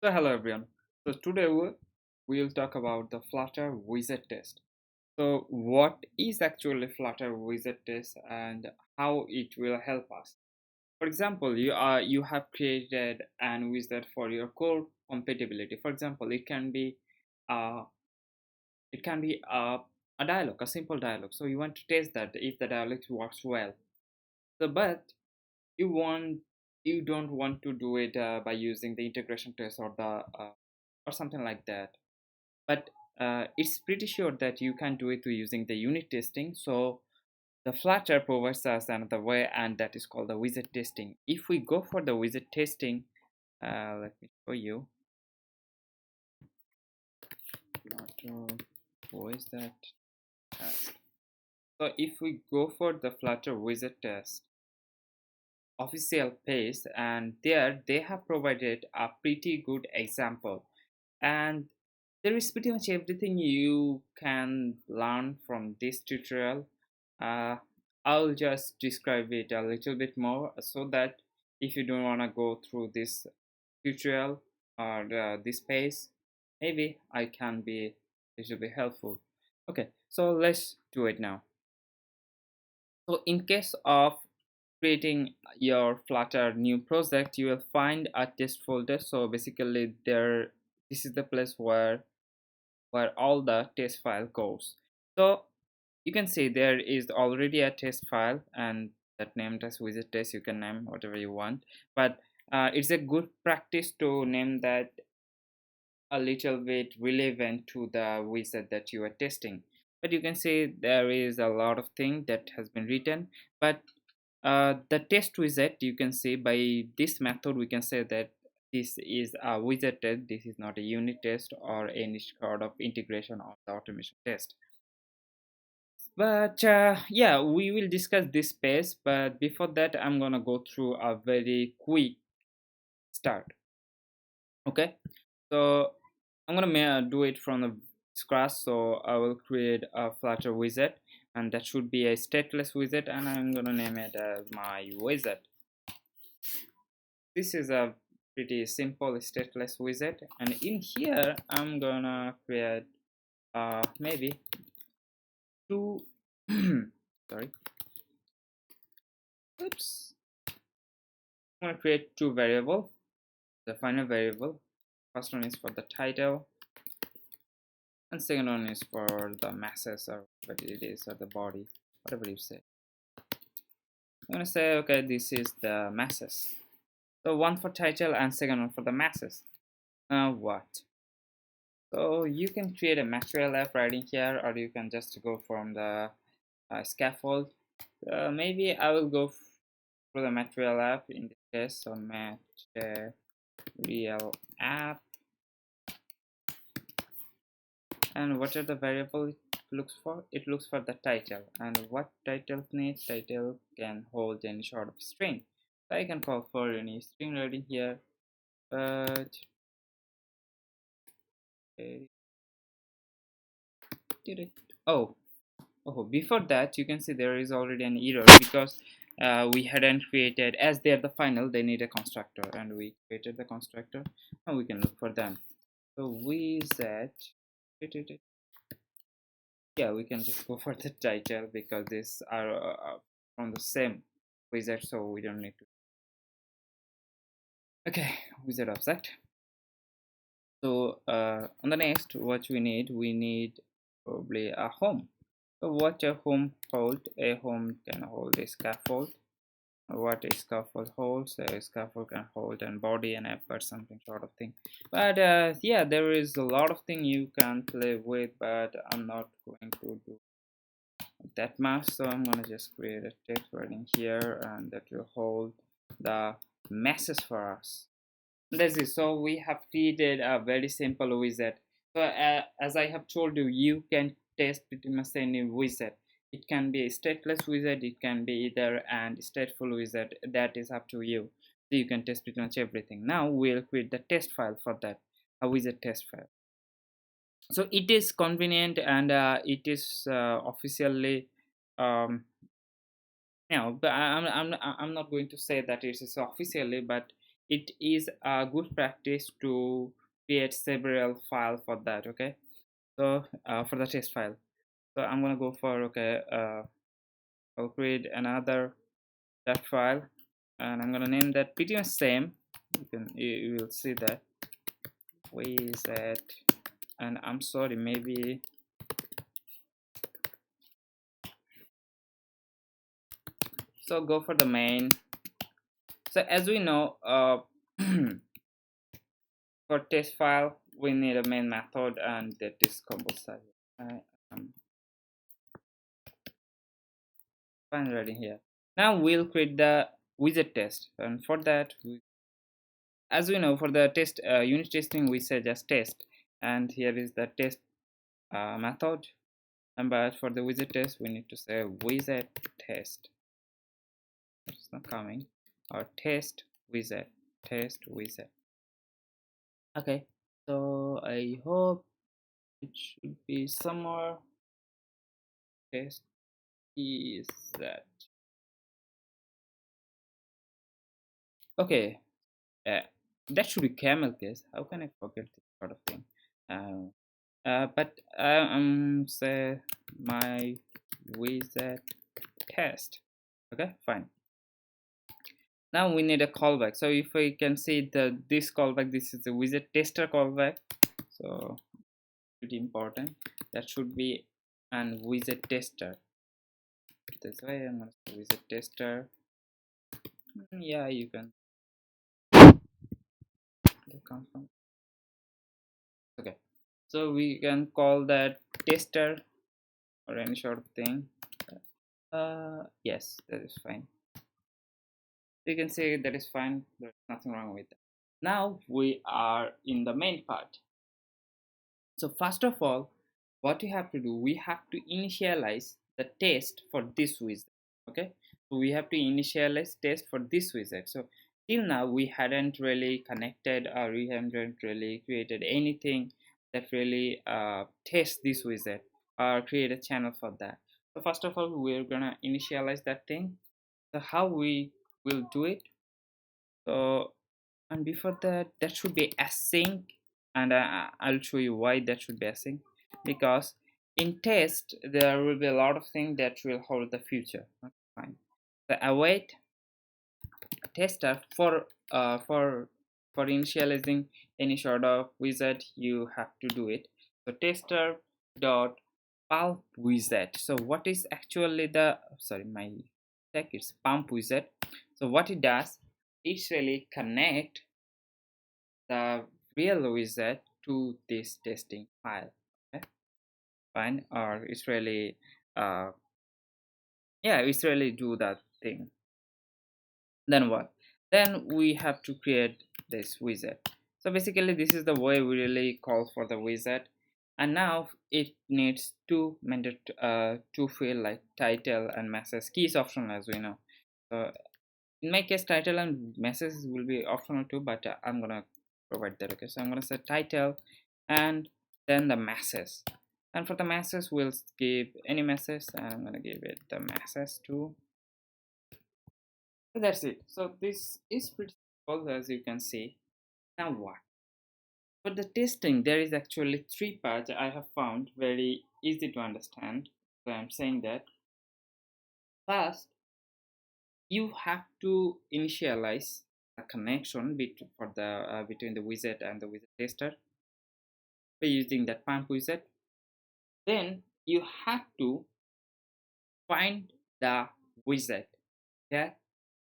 So hello everyone. So today we'll talk about the Flutter widget test. So what is actually Flutter widget test and how it will help us? For example, you have created an widget for your core compatibility. For example, uh, it can be a dialog, a simple dialog. So you want to test that if the dialog works well. So but you want you don't want to do it by using the integration test or something like that, but it's pretty sure that you can do it using the unit testing. So the Flutter provides us another way, and that is called the widget testing. If we go for the widget testing, let me show you. Flutter, what is that? So if we go for the Flutter widget test official page, and there they have provided a pretty good example, and there is pretty much everything you can learn from this tutorial. uh, I'll just describe it a little bit more so that if you don't want to go through this tutorial or this page, maybe I can be a little bit helpful. Okay, so let's do it now. So in case of creating your Flutter new project, you will find a test folder. So basically there, this is the place where all the test file goes. So you can see there is already a test file, and that named as widget test. You can name whatever you want, but it's a good practice to name that a little bit relevant to the widget that you are testing. But you can see there is a lot of thing that has been written, but the test widget, you can see by this method we can say that this is a widget test. This is not a unit test or any sort of integration or the automation test. But yeah, we will discuss this space, but before that I'm gonna go through a very quick start. Okay, so I'm gonna do it from the scratch. So I will create a Flutter widget, and that should be a stateless widget, and I'm gonna name it as my widget. This is a pretty simple stateless widget, and in here I'm gonna create maybe two sorry, oops, I'm gonna create two variable. The final variable, first one is for the title, and second one is for the masses, or what it is, or the body, whatever you say. I'm gonna say, okay, this is the masses. So one for title and second one for the masses. Now what? So you can create a material app right in here, or you can just go from the scaffold. Maybe I will go for the material app in this case. So material app, and what are the variable it looks for? It looks for the title, and what title needs? Title can hold any sort of string. So I can call for any string right in here, but oh, before that you can see there is already an error because we hadn't created, as they're the final, they need a constructor, and we created the constructor, and we can look for them. So we said, yeah, we can just go for the title because these are from the same wizard, so we don't need to. Okay, wizard object. So on the next, what we need probably a home. So what a home hold? A home can hold a scaffold. What a scaffold holds? A scaffold can hold and body and app or something sort of thing. But yeah, there is a lot of thing you can play with, but I'm not going to do that much. So I'm gonna just create a text right in here, and that will hold the message for us. That's it. So we have created a very simple widget. So as I have told you, you can test pretty much any widget. It can be a stateless widget, it can be either and stateful widget. That is up to you. So you can test pretty much everything. Now we'll create the test file for that, a widget test file. So it is convenient, and it is officially um, but I'm not going to say that it is officially, but it is a good practice to create several files for that. Okay, so for the test file, so I'm gonna go for, okay, I'll create another that file, and I'm gonna name that pretty much same. You will see that widget, and I'm sorry, maybe, so go for the main. So as we know, for test file we need a main method, and that is compulsory. I am fine writing here. Now we'll create the widget test, and for that, as we know, for the test unit testing, we say just test, and here is the test method. And but for the widget test, we need to say widget test. It's not coming. Or test widget, test widget. Okay, so I hope it should be somewhere. Test is that. Okay, uh, that should be camel case. How can I forget this sort of thing? But say my widget test. Okay, fine. Now we need a callback. So if we can see this callback, this is the widget tester callback. So pretty important. That should be an widget tester. That's why I'm gonna say widget tester. Yeah, you can. Okay, so we can call that tester or any sort of thing. Yes, that is fine. You can say that is fine. There's nothing wrong with that. Now we are in the main part. So first of all, what we have to do, we have to initialize the test for this widget. Okay, so we have to initialize test for this widget. So till now we hadn't really connected, or we haven't really created anything that really tests this widget or create a channel for that. So first of all, we're gonna initialize that thing. So how we will do it? So, and before that, that should be async, and I'll show you why that should be async. Because in test there will be a lot of things that will hold the future. Okay, fine. So await tester for initializing any sort of widget, you have to do it. So tester dot pulp widget. So what is actually the, sorry, my tech is pump widget. So what it does, it's really connect the real widget to this testing file. Okay, fine. Or it's really yeah, it's really do that thing. Then what? Then we have to create this widget. So basically this is the way we really call for the widget, and now it needs two two field like title and message. Key is optional, as we know. So in my case, title and message will be optional too, but I'm gonna provide that. Okay, so I'm gonna say title and then the message, and for the message we'll give any message, and I'm gonna give it the message too. So that's it. So this is pretty simple, as you can see. Now what? For the testing, there is actually three parts I have found very easy to understand. So I'm saying that first you have to initialize a connection between the widget and the widget tester by using that pump widget. Then you have to find the widget that,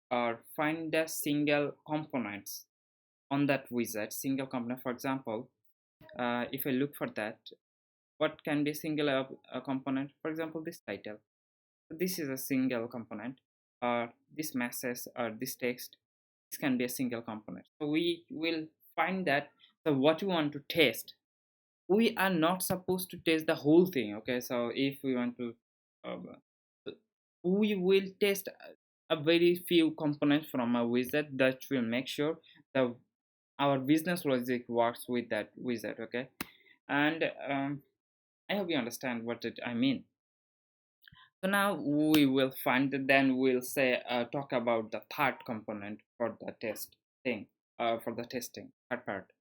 or find the single components on that widget, single component. For example, if I look for that, what can be single component? For example, this title. This is a single component, or this message or this text. This can be a single component. So we will find that. So what we want to test, we are not supposed to test the whole thing. Okay, so if we want to uh, we will test a very few components from a widget that will make sure that our business logic works with that widget. Okay, and I hope you understand what I mean. So now we will find, then we'll say talk about the third component for the test thing. for the testing third part.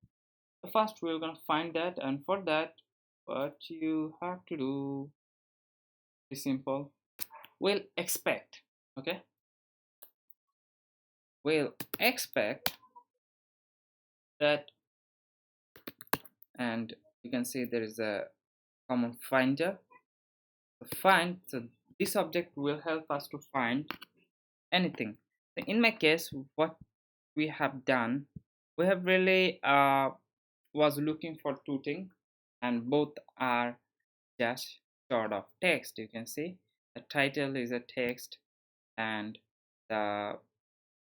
So first we're gonna find that, and for that, what you have to do is simple. We'll expect, okay? We'll expect that, and you can see there is a common finder. Find, so this object will help us to find anything. In my case, what we have done, we have really was looking for two things, and both are just sort of text. You can see the title is a text, and the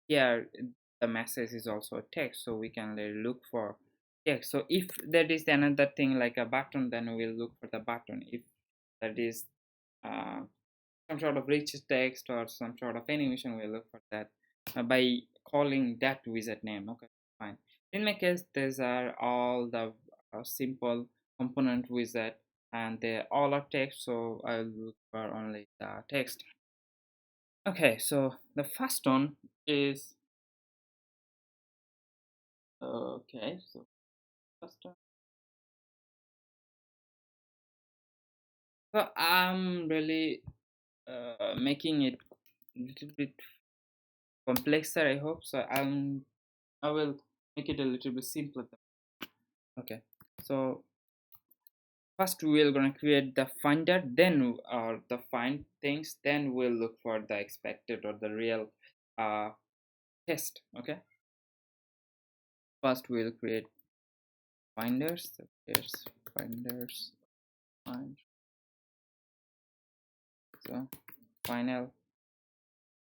here the message is also a text, so we can look for text. So if there is another thing like a button, then we'll look for the button. If that is uh, some sort of rich text or some sort of animation, we'll look for that by calling that widget name. Okay, fine. In my case, these are all the simple component widget, and they all are text, so I'll look for only the text. Okay, so the first one is okay. So first one, so I'm really making it a little bit complexer, I hope. So I will make it a little bit simpler. Okay, so first we're gonna create the finder, then or the find things, then we'll look for the expected or the real uh, test. Okay, first we'll create finders. So here's finders, find, so final.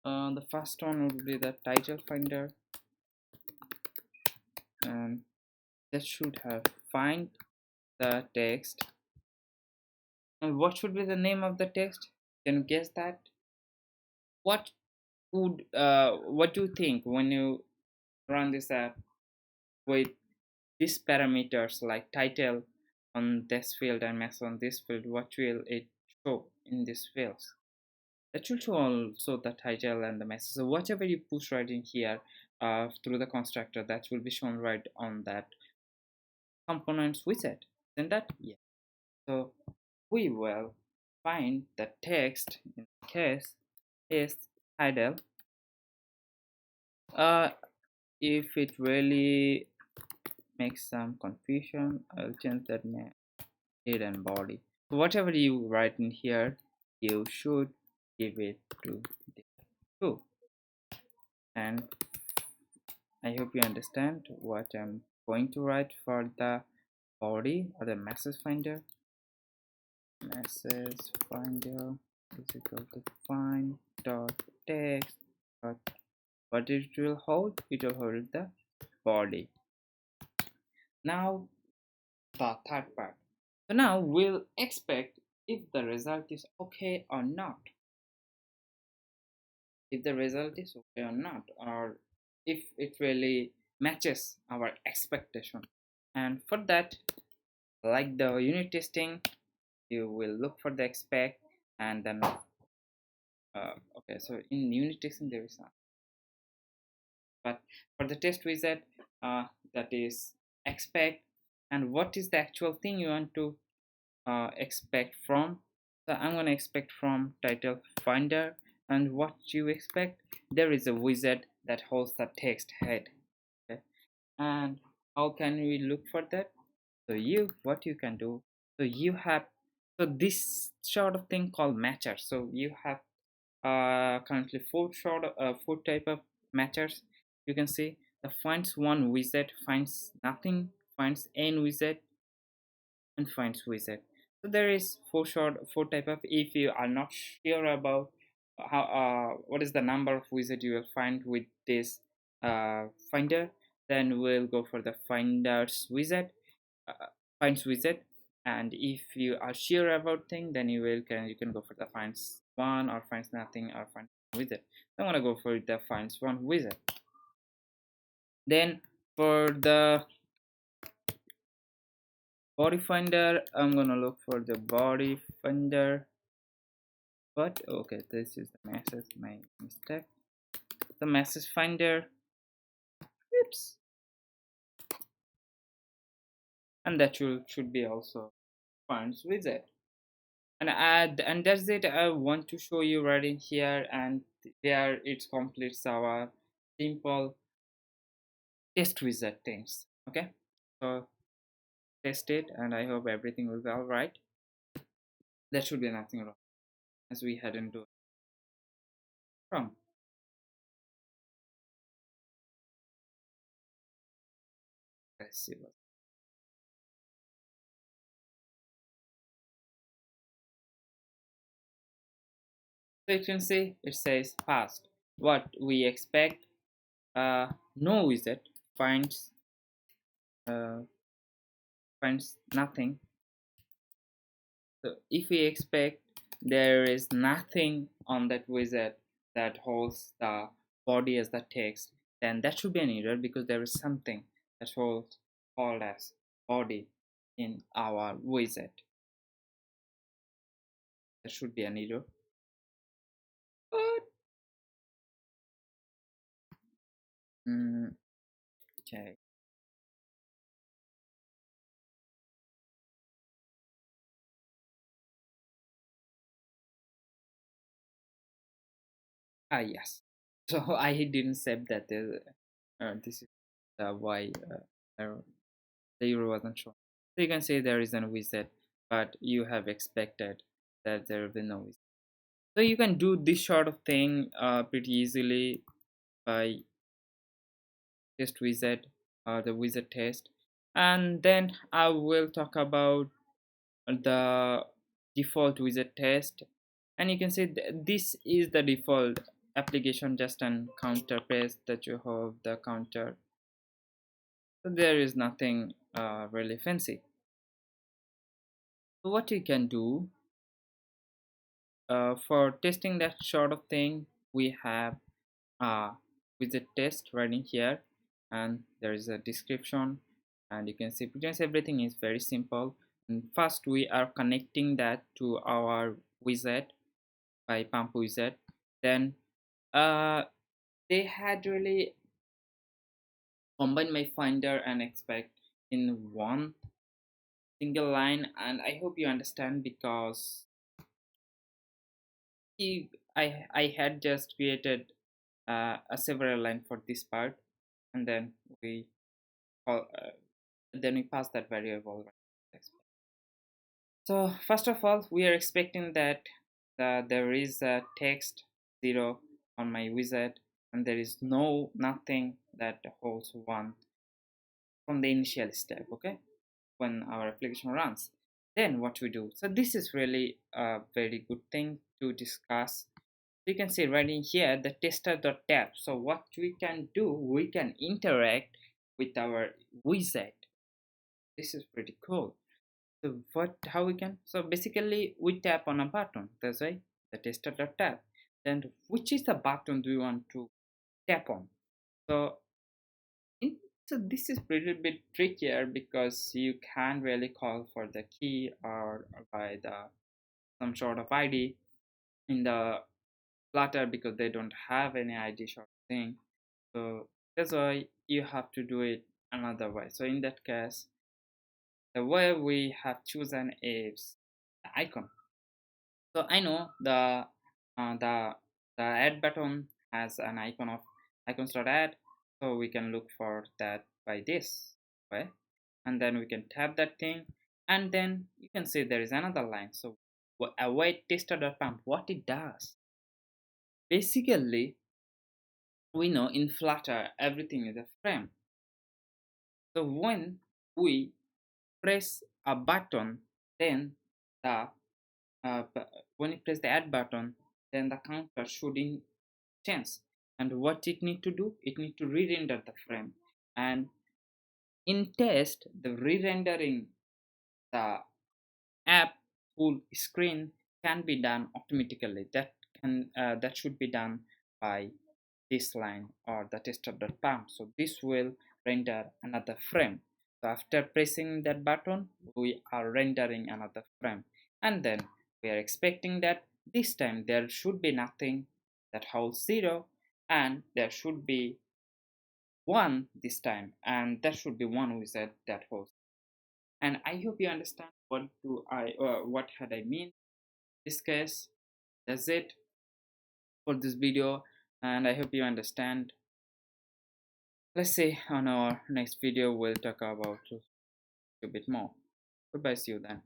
The first one would be the title finder, and that should have find the text. And what should be the name of the text? Can you guess that? What what do you think when you run this app with these parameters like title on this field and message on this field? What will it show in these fields? That should show also the title and the message. So whatever you push right in here through the constructor, that will be shown right on that components widget. Isn't that? Yeah. So we will find the text in this case is title. Uh, if it really makes some confusion, I'll change that name, head and body. So whatever you write in here, you should give it to the two. And I hope you understand what I'm going to write for the body or the message finder. Message finder is equal to find dot text dot, what it will hold? It will hold the body. Now the third part. So now we'll expect if the result is okay or not. If the result is okay or not, or if it really matches our expectation. And for that, like the unit testing, you will look for the expect, and then okay, so in unit testing there is not, but for the test wizard, that is expect, and what is the actual thing you want to expect from. So I'm going to expect from title finder, and what you expect, there is a wizard that holds the text head. Okay, and how can we look for that? So what you can do, so you have, so this sort of thing called matcher. So you have currently four type of matchers. You can see the finds one wizard, finds nothing, finds n wizard, and finds wizard. So there is four type of. If you are not sure about how what is the number of wizard you will find with this finder, then we'll go for the finders wizard, uh, finds wizard. And if you are sure about thing, then you can go for the finds one or finds nothing or finds wizard. I'm gonna go for the finds one wizard. Then for the body finder, I'm gonna look for the body finder. But okay, this is the message, my mistake. The message finder, oops, and that should be also fonts widget. And that's it. I want to show you right in here, and there it completes our simple test wizard things. Okay, so test it, and I hope everything will be all right. There should be nothing wrong as we hadn't do wrong. Let's see what. So you can see it says passed. What we expect, no wizard finds uh, finds nothing. So if we expect there is nothing on that wizard that holds the body as the text, then that should be an error because there is something that holds called as body in our wizard. That should be an error. But okay. Ah, yes. So I didn't save that. This is why error- the error wasn't shown. So you can say there is a wizard, but you have expected that there will be no wizard. So you can do this sort of thing pretty easily by test wizard, the wizard test, and then I will talk about the default wizard test, and you can see this is the default application, just an counter press that you have the counter. So there is nothing really fancy. So what you can do for testing that sort of thing, we have widget test right in here, and there is a description, and you can see pretty much everything is very simple. And first we are connecting that to our wizard by pump wizard. Then uh, they had really combined my finder and expect in one single line, and I hope you understand because I had just created a several line for this part, and then we call then we pass that variable. So first of all, we are expecting that there is a text 0 on my wizard, and there is nothing that holds 1 from the initial step. Okay, when our application runs, then what we do. So this is really a very good thing to discuss. You can see right in here the tester.tab. So what we can do, we can interact with our wizard. This is pretty cool. So what, how we can, so basically we tap on a button. That's why the tester.tab. Then which is the button do we want to tap on? So in, so this is pretty bit trickier because you can't really call for the key or by the some sort of ID in the Flutter because they don't have any ID sort of thing. So that's why you have to do it another way. So in that case, the way we have chosen is the icon. So I know uh, the the add button has an icon of icons.add, so we can look for that by this way, and then we can tap that thing, and then you can see there is another line. So await tester.pump, what it does basically, we know in Flutter everything is a frame. So when we press a button, then the when you press the add button, then the counter should change. And what it need to do? It need to re-render the frame. And in test, the re-rendering the app full screen can be done automatically. That should be done by this line or the tester.pump. So this will render another frame. So after pressing that button, we are rendering another frame, and then we are expecting that this time there should be nothing that holds 0, and there should be 1 this time, and there should be 1 wizard that holds. And I hope you understand what had I mean in this case. That's it for this video, and I hope you understand. Let's say on our next video we'll talk about a bit more. Goodbye, see you then.